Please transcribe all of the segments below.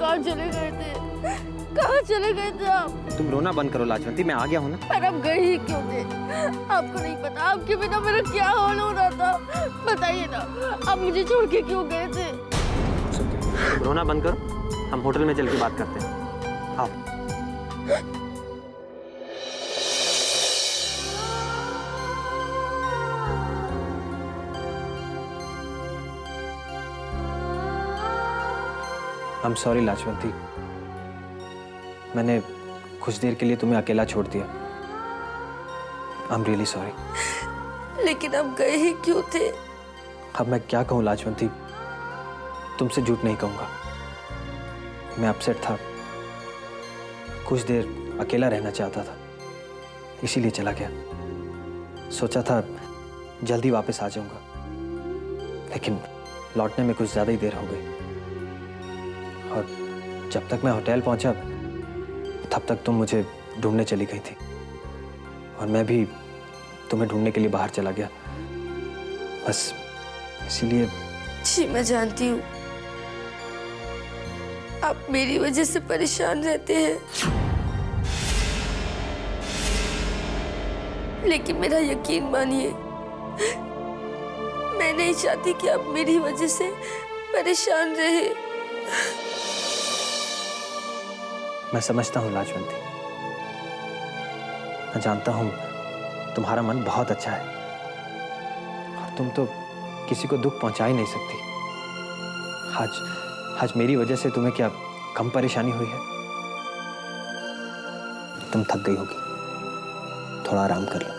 कहाँ चले गए थे? कहाँ चले गए थे आप? तुम रोना बंद करो लाजवंती, मैं आ गया हूँ ना। पर आप गए ही क्यों थे? आपको नहीं पता आपके बिना मेरा क्या हाल हो रहा था? बताइए ना, आप मुझे छोड़ के क्यों गए थे? तुम रोना बंद करो, हम होटल में चल के बात करते हैं। आओ। I'm sorry लाजवंती, मैंने कुछ देर के लिए तुम्हें अकेला छोड़ दिया। I'm really sorry। लेकिन आप गए ही क्यों थे? अब मैं क्या कहूँ लाजवंती, तुमसे झूठ नहीं कहूँगा। मैं अपसेट था, कुछ देर अकेला रहना चाहता था, इसीलिए चला गया। सोचा था जल्दी वापस आ जाऊँगा, लेकिन लौटने में कुछ ज़्यादा ही देर हो गई। और जब तक मैं होटल पहुंचा तब तक तुम मुझे ढूंढने चली गई थी, और मैं भी तुम्हें ढूंढने के लिए बाहर चला गया, बस इसीलिए। जी मैं जानती हूँ आप मेरी वजह से परेशान रहते हैं, लेकिन मेरा यकीन मानिए, मैं नहीं चाहती कि आप मेरी वजह से परेशान रहे। मैं समझता हूँ लाजवंती, मैं जानता हूँ तुम्हारा मन बहुत अच्छा है, और तुम तो किसी को दुख पहुंचा ही नहीं सकती। आज मेरी वजह से तुम्हें क्या कम परेशानी हुई है? तुम थक गई होगी, थोड़ा आराम कर लो।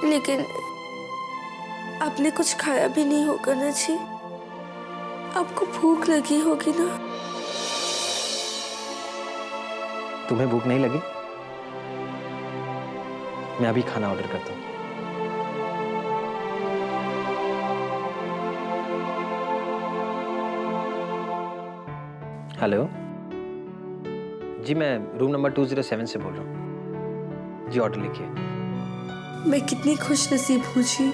लेकिन आपने कुछ खाया भी नहीं होगा ना जी? आपको भूख लगी होगी ना? तुम्हें भूख नहीं लगी? मैं अभी खाना ऑर्डर करता हूँ। हेलो जी, मैं रूम नंबर 207 से बोल रहा हूँ जी। ऑर्डर लिखिए। मैं कितनी खुशनसीब हूँ जी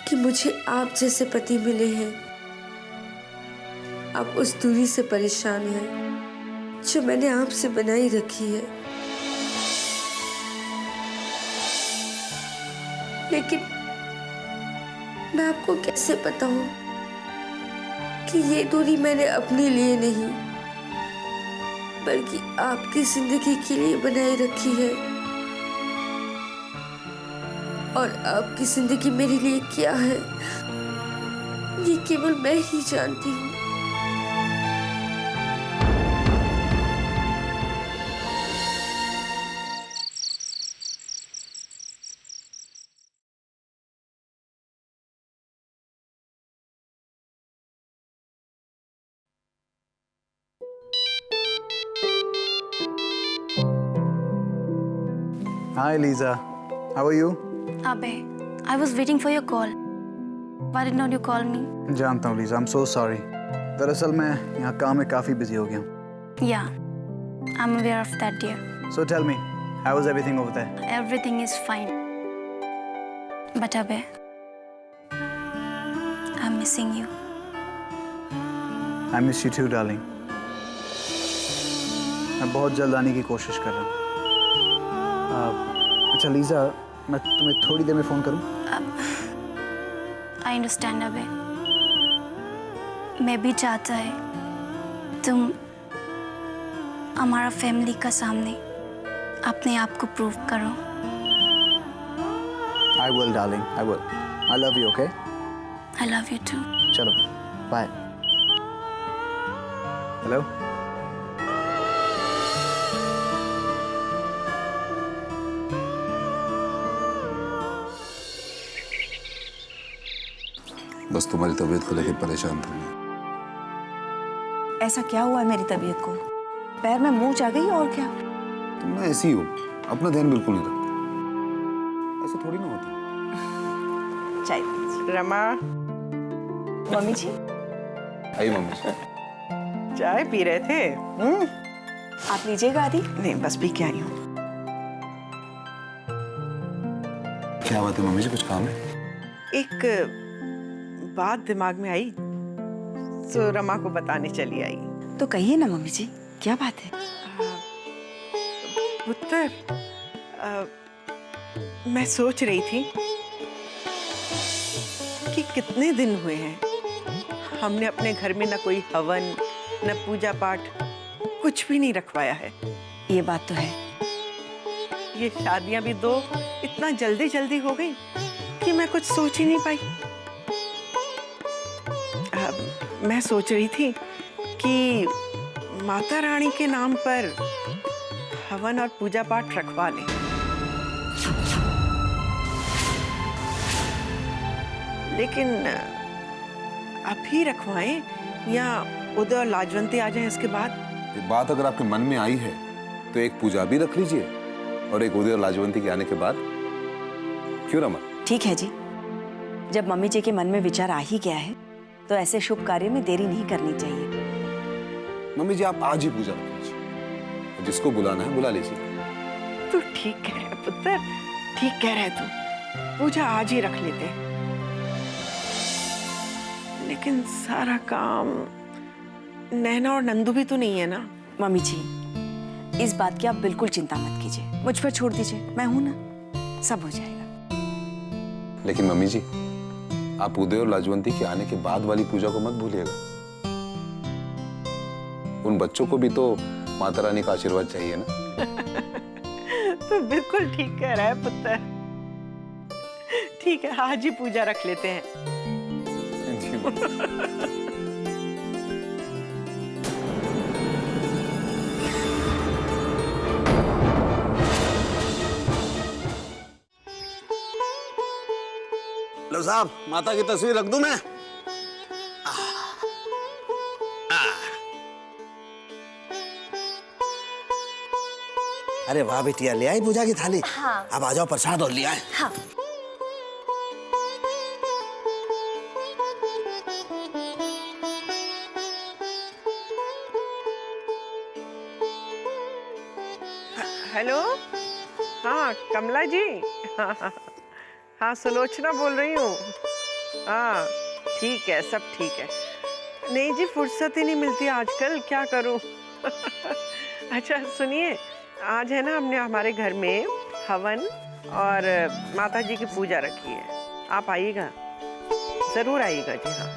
कि मुझे आप जैसे पति मिले हैं। आप उस दूरी से परेशान हैं जो मैंने आपसे बनाई रखी है, लेकिन मैं आपको कैसे बताऊं कि ये दूरी मैंने अपने लिए नहीं बल्कि आपकी जिंदगी के लिए बनाई रखी है। और आपकी जिंदगी मेरे लिए क्या है ये केवल मैं ही जानती हूँ। Hi Lisa, how are you? Abe, I was waiting for your call. Why did not you call me? जानता हूँ लीजा, I'm so sorry. दरअसल मैं यहाँ काम में काफ़ी बिजी हो गया हूँ। Yeah, I'm aware of that, dear. So tell me, how is everything over there? Everything is fine. But Abe, I'm missing you. I miss you too, darling. मैं बहुत जल्द आने की कोशिश कर रहा हूँ। अच्छा लीजा, मैं तुम्हें थोड़ी देर में फ़ोन करूँ? I understand, Abe. मैं भी चाहता है तुम हमारा फैमिली का सामने अपने आप को प्रूव करो। I will, darling. I will. I love you, okay? I love you too. चलो, bye. Hello? बस तुम्हारी तबीयत को लेकर परेशान था मैं। ऐसा क्या हुआ है मेरी तबीयत को? पैर में मोच आ गई और क्या? तुम ना ऐसी हो, अपना ध्यान बिल्कुल नहीं रखती। ऐसे थोड़ी ना होती। चाय रमा, मम्मी जी आई मम्मी। चाय पी रहे थे? आप लीजिएगा आदि। नहीं, बस पी के आई हूँ। क्या बात है मम्मी जी, कुछ काम है? एक बात दिमाग में आई तो रमा को बताने चली आई। तो कहिए ना मम्मी जी, क्या बात है? पुत्र, मैं सोच रही थी कि कितने दिन हुए हैं हमने अपने घर में न कोई हवन न पूजा पाठ कुछ भी नहीं रखवाया है। ये बात तो है। ये शादियां भी दो इतना जल्दी जल्दी हो गई कि मैं कुछ सोच ही नहीं पाई। मैं सोच रही थी कि माता रानी के नाम पर हवन और पूजा पाठ रखवा लें। लेकिन अभी रखवाएं या उदय और लाजवंती आ जाएं इसके बाद? ये बात अगर आपके मन में आई है तो एक पूजा भी रख लीजिए और एक उदय और लाजवंती के आने के बाद। क्यों रमा? ठीक है जी, जब मम्मी जी के मन में विचार आ ही गया है तो ऐसे शुभ कार्य में देरी नहीं करनी चाहिए। मम्मी जी आप आज ही पूजा रख लीजिए, जिसको बुलाना है बुला लीजिए। तू ठीक कह रहा है पुत्र, ठीक कह रहा है तू। पूजा आज ही रख लेते हैं। लेकिन सारा काम नैना और नंदू भी तो नहीं है ना। मम्मी जी, इस बात की आप बिल्कुल चिंता मत कीजिए, मुझ पर छोड़ दीजिए, मैं हूं ना, सब हो जाएगा। लेकिन मम्मी जी आप उदय और लाजवंती के आने के बाद वाली पूजा को मत भूलिएगा। उन बच्चों को भी तो माता रानी का आशीर्वाद चाहिए ना। तो बिल्कुल ठीक कह रहा है पुत्र। ठीक है, आज ही पूजा रख लेते हैं। लो साहब, माता की तस्वीर रख दूं मैं? अरे वाह बेटिया, ले आई पूजा की थाली? हाँ। अब आ जाओ, प्रसाद और ले आए। हाँ। हेलो, हाँ कमला जी। हाँ सुलोचना बोल रही हूँ। हाँ ठीक है, सब ठीक है। नहीं जी, फुर्सत ही नहीं मिलती आजकल, क्या करूँ। अच्छा सुनिए, आज है ना हमने हमारे घर में हवन और माता जी की पूजा रखी है। आप आइएगा, ज़रूर आइएगा जी। हाँ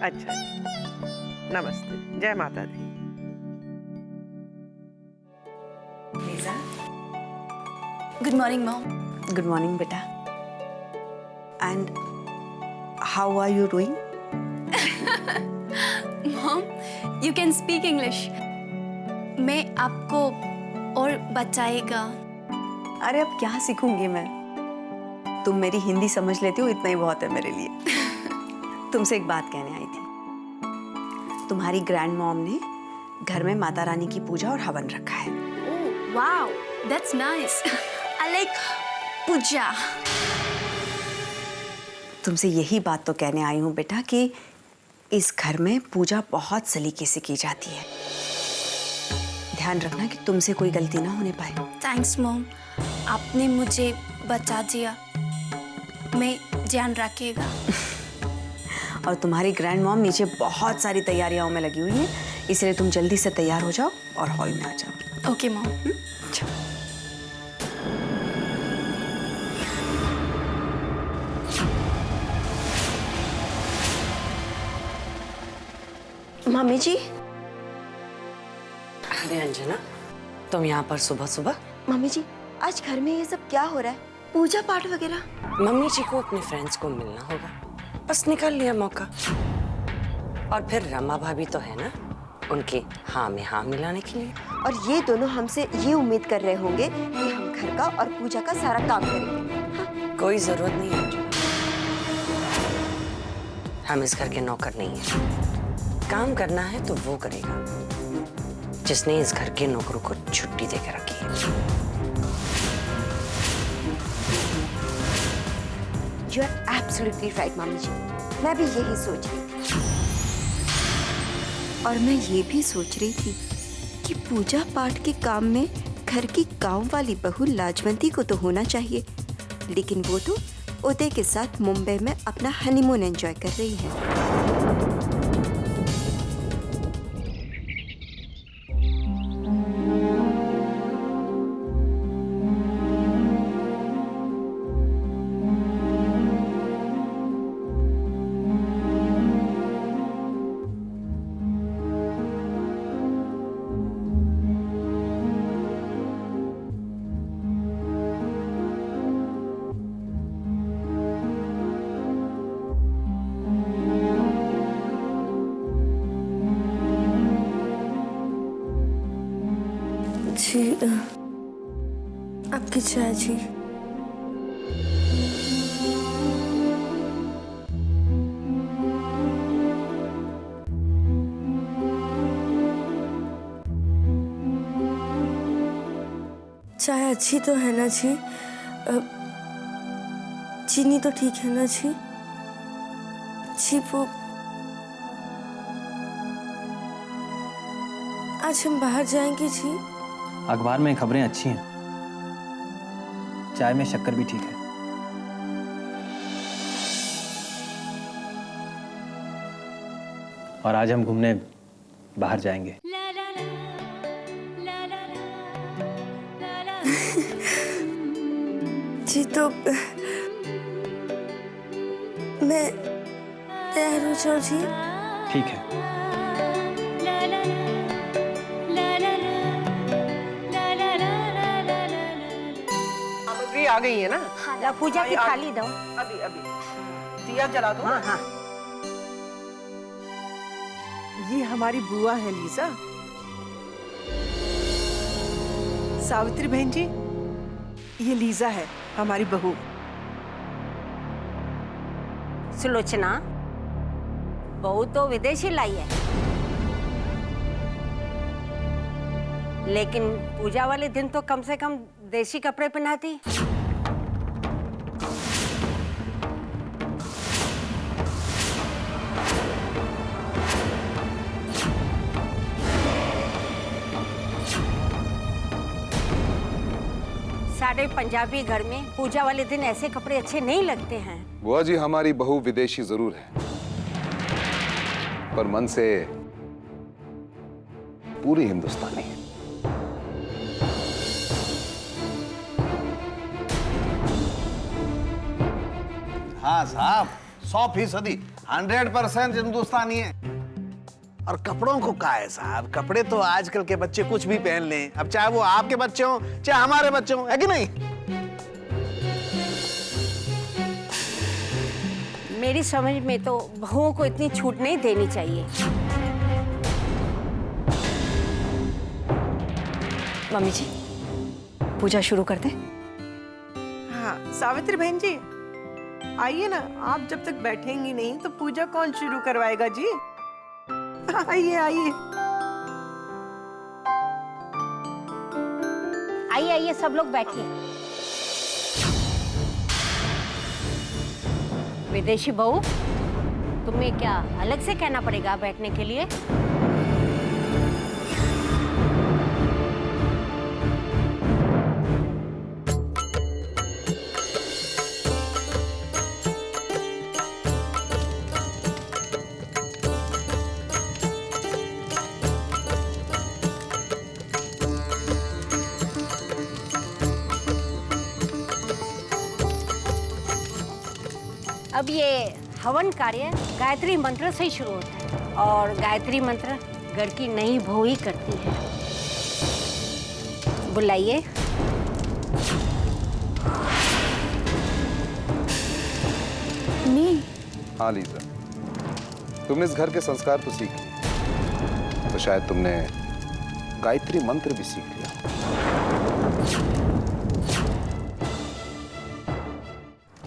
अच्छा जी, नमस्ते, जय माता दी। Good morning mom. Good morning बेटा। And how are you doing? Mom, you can speak English. मैं आपको और बचाएगा। अरे अब क्या सीखूंगी मैं, तुम मेरी हिंदी समझ लेती हो, इतना ही बहुत है मेरे लिए। तुमसे एक बात कहने आई थी। तुम्हारी ग्रैंड मॉम ने घर में माता रानी की पूजा और हवन रखा है। Oh wow, that's nice. I like puja. तुमसे यही बात तो कहने आई हूँ बेटा कि इस घर में पूजा बहुत सलीके से की जाती है। ध्यान रखना कि तुमसे कोई गलती ना होने पाए। थैंक्स मॉम, आपने मुझे बचा दिया, मैं ध्यान रखिएगा। और तुम्हारी ग्रैंड मॉम नीचे बहुत सारी तैयारियों में लगी हुई है, इसलिए तुम जल्दी से तैयार हो जाओ और हॉल में आ जाओ। Okay mom. अच्छा। मम्मी जी। अरे अंजना, तुम यहाँ पर सुबह सुबह? मम्मी जी, आज घर में ये सब क्या हो रहा है? पूजा पाठ वगैरह? मम्मी जी को अपने फ्रेंड्स को मिलना होगा, बस निकाल लिया मौका। और फिर रमा भाभी तो है ना, उनके हाँ में हाँ मिलाने के लिए। और ये दोनों हमसे ये उम्मीद कर रहे होंगे कि हम घर का और पूजा का सारा काम करेंगे। हाँ? कोई जरूरत नहीं है अंजना, हम इस घर के नौकर नहीं हैं। काम करना है तो वो करेगा जिसने इस घर के नौकरों को छुट्टी देकर रखी है। You are absolutely right, mummy ji. मैं भी यही सोच रही थी। और मैं ये भी सोच रही थी कि पूजा पाठ के काम में घर की गांव वाली बहू लाजवंती को तो होना चाहिए, लेकिन वो तो उदय के साथ मुंबई में अपना हनीमून एंजॉय कर रही है। जी आपकी चाय जी। चाय अच्छी तो है ना जी? चीनी तो ठीक है ना जी? जी वो आज हम बाहर जाएंगे जी। अखबार में खबरें अच्छी हैं, चाय में शक्कर भी ठीक है। और आज हम घूमने बाहर जाएंगे। जी तो मैं तैयार हो जाऊं जी? ठीक है। सामग्री आ गई है ना? ला पूजा की थाली दो। अभी अभी दिया जला दो। हाँ हाँ। ये हमारी बुआ है लीजा। सावित्री बहन जी, ये लीजा है हमारी बहू। सुलोचना, बहू तो विदेशी लाई है, लेकिन पूजा वाले दिन तो कम से कम देसी कपड़े पहनाती। सारे पंजाबी घर में पूजा वाले दिन ऐसे कपड़े अच्छे नहीं लगते हैं। बुआ जी, हमारी बहू विदेशी जरूर है, पर मन से पूरी हिंदुस्तानी है। हाँ साहब, 100% 100% हिंदुस्तानी है। और कपड़ों को क्या है साहब, कपड़े तो आजकल के बच्चे कुछ भी पहन लें, अब चाहे वो आपके बच्चे हों चाहे हमारे बच्चे हों, है कि नहीं? मेरी समझ में तो बहुओं को इतनी छूट नहीं देनी चाहिए। मम्मी जी, पूजा शुरू कर दें? हाँ सावित्री बहन जी, आइए ना। आप जब तक बैठेंगी नहीं तो पूजा कौन शुरू करवाएगा जी? आइए आइए आइए आइए, सब लोग बैठिए। विदेशी बहू, तुम्हें क्या अलग से कहना पड़ेगा बैठने के लिए? अब ये हवन कार्य गायत्री मंत्र से ही शुरू होता है, और गायत्री मंत्र घर की नई बहू ही करती है। बुलाइए। हाँ लीजा, तुमने इस घर के संस्कार तो सीख लिए, तो शायद तुमने गायत्री मंत्र भी सीख लिया।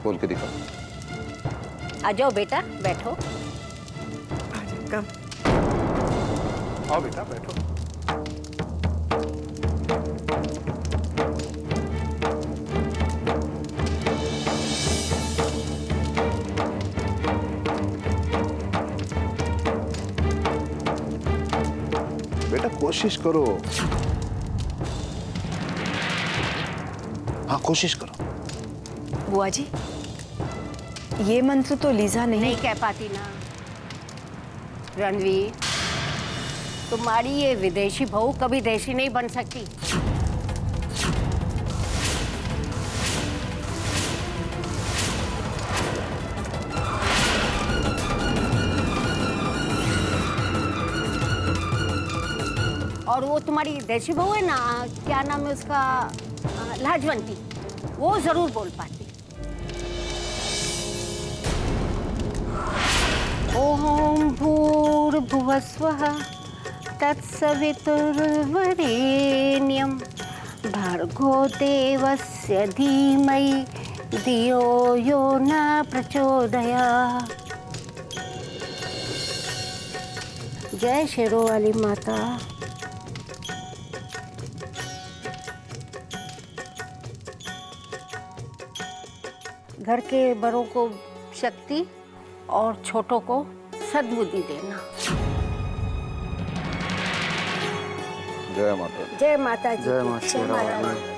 बोल के दिखाओ। आ जाओ बेटा, बैठो। कम। आओ बेटा, बैठो। बेटा कोशिश करो। हाँ कोशिश करो। बुआ जी, ये मंत्र तो लीजा नहीं कह पाती ना रणवीर, तुम्हारी ये विदेशी बहू कभी देशी नहीं बन सकती। और वो तुम्हारी देशी बहू है ना, क्या नाम है उसका, लाजवंती, वो जरूर बोल पाती। ओम भूर्भुवस्वः तत्सवितुर्वरेण्यं भर्गो देवस्य धीमहि धियो यो न प्रचोदयात्। जय शेरों वाली माता। घर के बड़ों को शक्ति और छोटों को सद्बुद्धि देना। जय माता। जय माता जी। जय मां शेरा वाली।